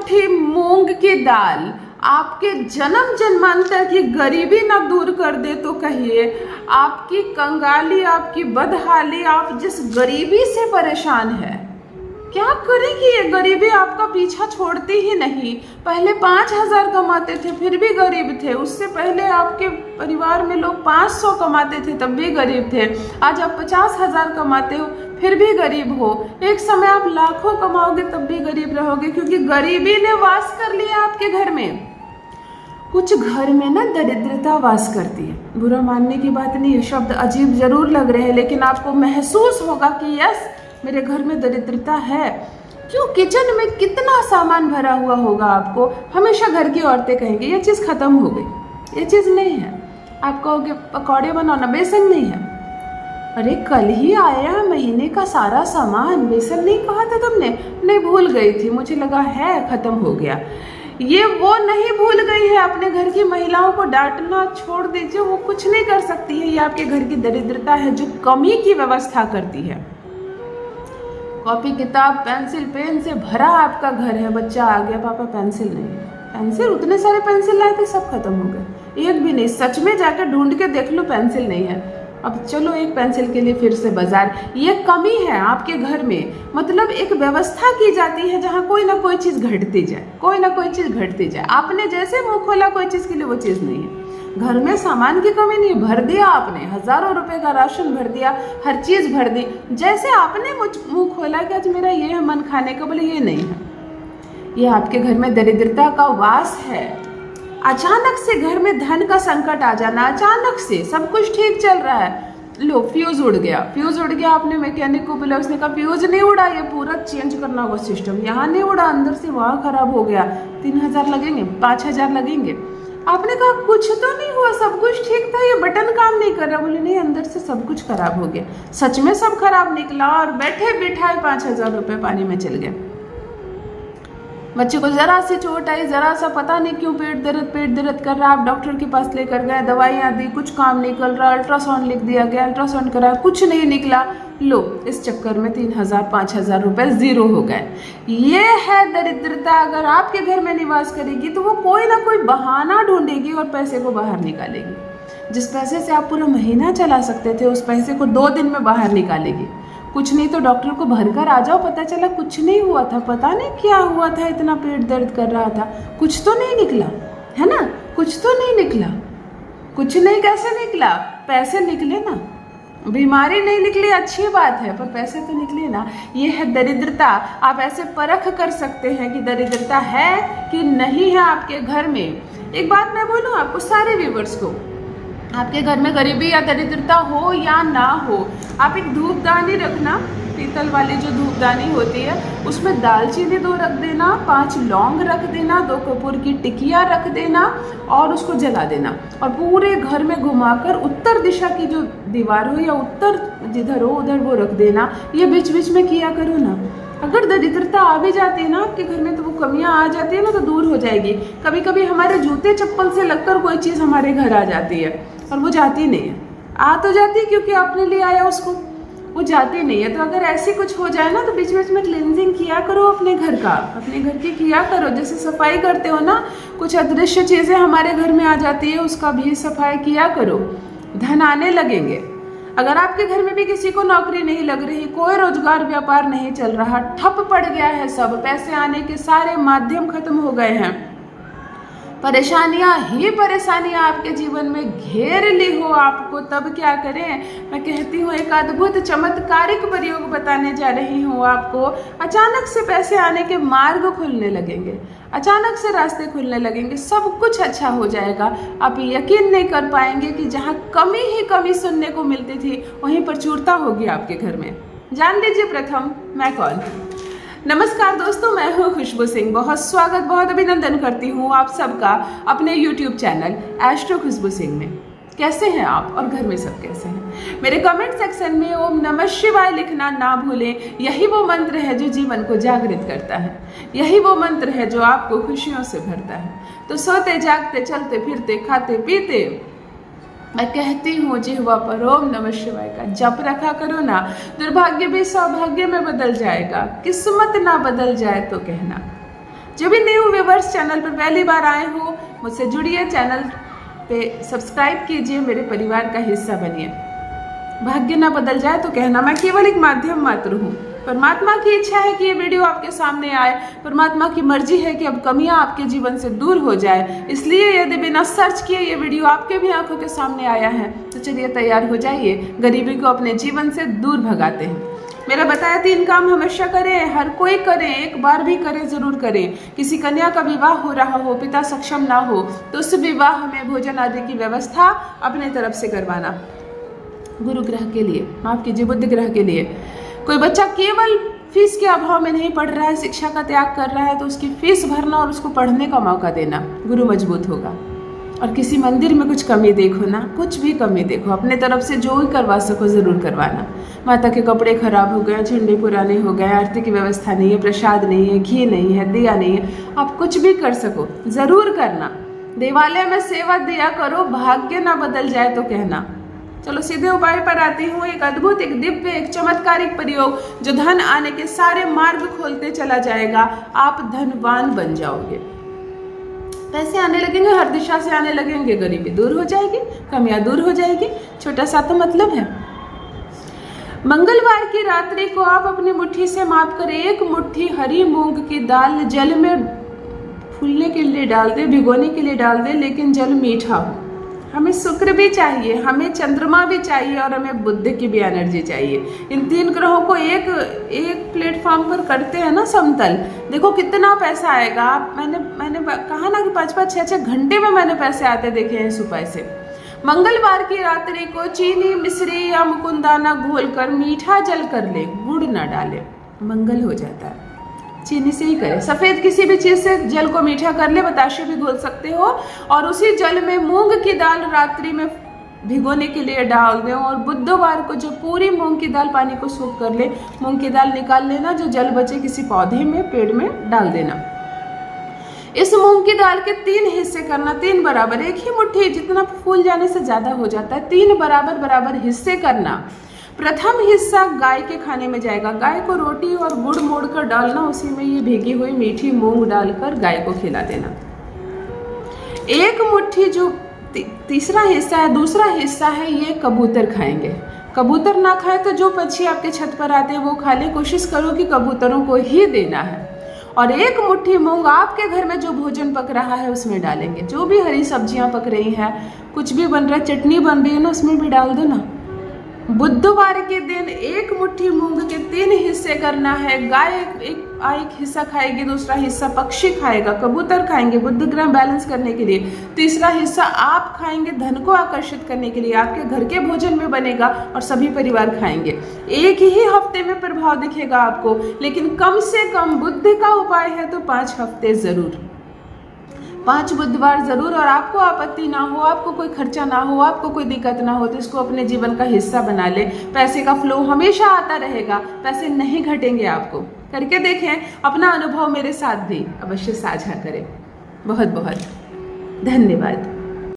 मुट्ठी मूंग की दाल आपके जन्म जन्मांतर की गरीबी ना दूर कर दे तो कहिए, आपकी कंगाली, आपकी बदहाली, आप जिस गरीबी से परेशान है, क्या करेंगी? ये गरीबी आपका पीछा छोड़ती ही नहीं। पहले 5,000 कमाते थे फिर भी गरीब थे, उससे पहले आपके परिवार में लोग 500 कमाते थे तब भी गरीब थे, आज आप 50,000 कमाते हो फिर भी गरीब हो। एक समय आप लाखों कमाओगे तब भी गरीब रहोगे, क्योंकि गरीबी ने वास कर लिया आपके घर में। कुछ घर में ना दरिद्रता वास करती है, बुरा मानने की बात नहीं है, शब्द अजीब जरूर लग रहे हैं, लेकिन आपको महसूस होगा कि यस, मेरे घर में दरिद्रता है। क्यों? किचन में कितना सामान भरा हुआ होगा आपको। हमेशा घर की औरतें कहेंगी ये चीज़ खत्म हो गई, ये चीज़ नहीं है। आप कहोगे पकौड़े बनाना, बेसन नहीं है। अरे कल ही आया महीने का सारा सामान, बेसन नहीं कहा था तुमने? नहीं, भूल गई थी, मुझे लगा है खत्म हो गया। ये वो नहीं भूल गई है। अपने घर की महिलाओं को डांटना छोड़ दीजिए, वो कुछ नहीं कर सकती है। ये आपके घर की दरिद्रता है जो कमी की व्यवस्था करती है। कॉपी किताब पेंसिल पेन से भरा आपका घर है, बच्चा आ गया पापा पेंसिल नहीं है। पेंसिल, उतने सारे पेंसिल लाए थे सब खत्म हो गए, एक भी नहीं। सच में जाकर ढूंढ के देख लो पेंसिल नहीं है। अब चलो एक पेंसिल के लिए फिर से बाजार। ये कमी है आपके घर में। मतलब एक व्यवस्था की जाती है जहाँ कोई ना कोई चीज़ घटती जाए, कोई ना कोई चीज़ घटती जाए। आपने जैसे मुंह खोला कोई चीज़ के लिए, वो चीज़ नहीं है। घर में सामान की कमी नहीं, भर दिया आपने, हजारों रुपए का राशन भर दिया, हर चीज़ भर दी। जैसे आपने मुंह खोला कि आज मेरा ये है मन खाने का, बोले ये नहीं है। ये आपके घर में दरिद्रता का वास है। अचानक से घर में धन का संकट आ जाना, अचानक से सब कुछ ठीक चल रहा है, लो फ्यूज उड़ गया। फ्यूज उड़ गया, आपने मैकेनिक को बोला, उसने कहा फ्यूज नहीं उड़ा, ये पूरा चेंज करना होगा सिस्टम। यहाँ नहीं उड़ा, अंदर से वहाँ खराब हो गया, 3,000 लगेंगे, 5,000 लगेंगे। आपने कहा कुछ तो नहीं हुआ, सब कुछ ठीक था, ये बटन काम नहीं कर रहा। बोले नहीं, अंदर से सब कुछ खराब हो गया। सच में सब खराब निकला और बैठे बिठाए 5,000 रुपये पानी में चल गए। बच्चे को जरा सी चोट आई, जरा सा पता नहीं क्यों पेट दर्द कर रहा, आप डॉक्टर के पास लेकर गए, दवाइयाँ दी, कुछ काम नहीं कर रहा, अल्ट्रासाउंड लिख दिया गया, अल्ट्रासाउंड कराया, कुछ नहीं निकला। लो, इस चक्कर में 3,000 5,000 रुपये जीरो हो गए। ये है दरिद्रता। अगर आपके घर में निवास करेगी तो वो कोई ना कोई बहाना ढूंढेगी और पैसे को बाहर निकालेगी। जिस पैसे से आप पूरा महीना चला सकते थे, उस पैसे को 2 दिन में बाहर निकालेगी। कुछ नहीं तो डॉक्टर को भरकर आ जाओ, पता चला कुछ नहीं हुआ था, पता नहीं क्या हुआ था, इतना पेट दर्द कर रहा था, कुछ तो नहीं निकला, है ना? कुछ तो नहीं निकला। कुछ नहीं कैसे निकला? पैसे निकले ना। बीमारी नहीं निकली अच्छी बात है, पर पैसे तो निकले ना। ये है दरिद्रता। आप ऐसे परख कर सकते हैं कि दरिद्रता है कि नहीं है आपके घर में। एक बात मैं बोलूँ आपको, सारे व्यूवर्स को, आपके घर में गरीबी या दरिद्रता हो या ना हो, आप एक धूपदानी रखना, पीतल वाली जो धूपदानी होती है, उसमें दालचीनी 2 रख देना, 5 लौंग रख देना, 2 कपूर की टिकिया रख देना और उसको जला देना। और पूरे घर में घुमाकर उत्तर दिशा की जो दीवार हो या उत्तर जिधर हो उधर वो रख देना। ये बीच बीच में किया करो ना। अगर दरिद्रता आ भी जाती है ना आपके घर में, तो वो कमियां आ जाती है ना, तो दूर हो जाएगी। कभी कभी हमारे जूते चप्पल से लगकर कोई चीज़ हमारे घर आ जाती है और वो जाती नहीं है। आ तो जाती है क्योंकि आपने ले आया उसको, वो जाती नहीं है। तो अगर ऐसी कुछ हो जाए ना, तो बीच बीच में क्लींजिंग किया करो अपने घर का, अपने घर की किया करो। जैसे सफाई करते हो ना, कुछ अदृश्य चीज़ें हमारे घर में आ जाती है, उसका भी सफाई किया करो, धन आने लगेंगे। अगर आपके घर में भी किसी को नौकरी नहीं लग रही, कोई रोजगार व्यापार नहीं चल रहा, ठप पड़ गया है सब, पैसे आने के सारे माध्यम खत्म हो गए हैं, परेशानियां ही परेशानियां आपके जीवन में घेर ली हो आपको, तब क्या करें? मैं कहती हूँ एक अद्भुत चमत्कारिक प्रयोग बताने जा रही हूँ आपको। अचानक से पैसे आने के मार्ग खुलने लगेंगे, अचानक से रास्ते खुलने लगेंगे, सब कुछ अच्छा हो जाएगा। आप यकीन नहीं कर पाएंगे कि जहाँ कमी ही कमी सुनने को मिलती थी, वहीं प्रचुरता होगी आपके घर में। जान लीजिए प्रथम मैं कौन। नमस्कार दोस्तों, मैं हूँ खुशबू सिंह। बहुत स्वागत, बहुत अभिनंदन करती हूँ आप सबका अपने YouTube चैनल एस्ट्रो खुशबू सिंह में। कैसे हैं आप और घर में सब कैसे हैं? मेरे कमेंट सेक्शन में ओम नमः शिवाय लिखना ना भूलें। यही वो मंत्र है जो जीवन को जागृत करता है, यही वो मंत्र है जो आपको खुशियों से भरता है। तो सोते जागते चलते फिरते खाते पीते मैं कहती हूँ जिह्वा पर ओम नमः शिवाय का जप रखा करो ना। दुर्भाग्य भी सौभाग्य में बदल जाएगा, किस्मत ना बदल जाए तो कहना। जो भी न्यू व्यूवर्स चैनल पर पहली बार आए हो, मुझसे जुड़िए, चैनल पे सब्सक्राइब कीजिए, मेरे परिवार का हिस्सा बनिए। भाग्य ना बदल जाए तो कहना, मैं केवल एक माध्यम मात्र हूँ। परमात्मा की इच्छा है कि ये वीडियो आपके सामने आए, परमात्मा की मर्जी है कि अब कमियां आपके जीवन से दूर हो जाए। इसलिए यदि बिना सर्च किए ये वीडियो आपके भी आंखों के सामने आया है तो चलिए तैयार हो जाइए, गरीबी को अपने जीवन से दूर भगाते हैं। मेरा बताया 3 काम हमेशा करें, हर कोई करें, एक बार भी करें, जरूर करें। किसी कन्या का विवाह हो रहा हो, पिता सक्षम ना हो तो उस विवाह में भोजन आदि की व्यवस्था अपने तरफ से करवाना, गुरु ग्रह के लिए, माफ कीजिए बुध ग्रह के लिए। कोई बच्चा केवल फीस के अभाव में नहीं पढ़ रहा है, शिक्षा का त्याग कर रहा है, तो उसकी फीस भरना और उसको पढ़ने का मौका देना, गुरु मजबूत होगा। और किसी मंदिर में कुछ कमी देखो ना, कुछ भी कमी देखो, अपने तरफ से जो भी करवा सको जरूर करवाना। माता के कपड़े खराब हो गए, झंडे पुराने हो गए, आरती की व्यवस्था नहीं है, प्रसाद नहीं है, घी नहीं है, दिया नहीं है, आप कुछ भी कर सको जरूर करना। देवालय में सेवा दिया करो, भाग्य ना बदल जाए तो कहना। चलो सीधे उपाय पर आती हूँ। एक अद्भुत, एक दिव्य, एक चमत्कारिक प्रयोग जो धन आने के सारे मार्ग खोलते चला जाएगा। आप धनवान बन जाओगे, पैसे आने लगेंगे, हर दिशा से आने लगेंगे, गरीबी दूर हो जाएगी, कमियां दूर हो जाएगी। छोटा सा तो मतलब है। मंगलवार की रात्रि को आप अपनी मुट्ठी से माप कर 1 मुट्ठी हरी मूंग की दाल जल में फूलने के लिए डाल दे, भिगोने के लिए डाल दे, लेकिन जल मीठा हो। हमें शुक्र भी चाहिए, हमें चंद्रमा भी चाहिए और हमें बुध की भी एनर्जी चाहिए। इन 3 ग्रहों को एक प्लेटफॉर्म पर करते हैं ना समतल, देखो कितना पैसा आएगा। आप मैंने कहा ना कि 5-5, 6-6 घंटे में मैंने पैसे आते देखे हैं इस उपाय से। मंगलवार की रात्रि को चीनी, मिश्री या मुकुंदाना घोलकर मीठा जल कर ले, गुड़ ना डाले, मंगल हो जाता है। चीनी से ही करें, सफेद किसी भी चीज से जल को मीठा कर ले, बताशे भी घोल सकते हो, और उसी जल में मूंग की दाल रात्रि में भिगोने के लिए डाल दें। और बुधवार को जो पूरी मूंग की दाल पानी को सूख कर ले, मूंग की दाल निकाल लेना, जो जल बचे किसी पौधे में, पेड़ में डाल देना। इस मूंग की दाल के 3 हिस्से करना, 3 बराबर, एक ही मुट्ठी, जितना फूल जाने से ज्यादा हो जाता है, 3 बराबर हिस्से करना। प्रथम हिस्सा गाय के खाने में जाएगा, गाय को रोटी और गुड़ मोड़ कर डालना, उसी में ये भीगी हुई मीठी मूंग डालकर गाय को खिला देना। 1 मुट्ठी जो तीसरा हिस्सा है, दूसरा हिस्सा है, ये कबूतर खाएंगे। कबूतर ना खाए तो जो पक्षी आपके छत पर आते हैं वो खा ले, कोशिश करो कि कबूतरों को ही देना है। और 1 मुट्ठी मूंग आपके घर में जो भोजन पक रहा है उसमें डालेंगे, जो भी हरी सब्जियां पक रही हैं, कुछ भी बन रहा है, चटनी बन रही है ना, उसमें भी डाल दो ना। बुधवार के दिन 1 मुट्ठी मूंग के 3 हिस्से करना है। गाय एक हिस्सा खाएगी, दूसरा हिस्सा पक्षी खाएगा, कबूतर खाएंगे बुध ग्रह बैलेंस करने के लिए, तीसरा हिस्सा आप खाएंगे धन को आकर्षित करने के लिए, आपके घर के भोजन में बनेगा और सभी परिवार खाएंगे। एक ही हफ्ते में प्रभाव दिखेगा आपको, लेकिन कम से कम बुध का उपाय है तो 5 हफ्ते जरूर, 5 बुधवार जरूर। और आपको आपत्ति ना हो, आपको कोई खर्चा ना हो, आपको कोई दिक्कत ना हो तो इसको अपने जीवन का हिस्सा बना ले। पैसे का फ्लो हमेशा आता रहेगा, पैसे नहीं घटेंगे। आपको करके देखें, अपना अनुभव मेरे साथ भी अवश्य साझा करें। बहुत बहुत धन्यवाद।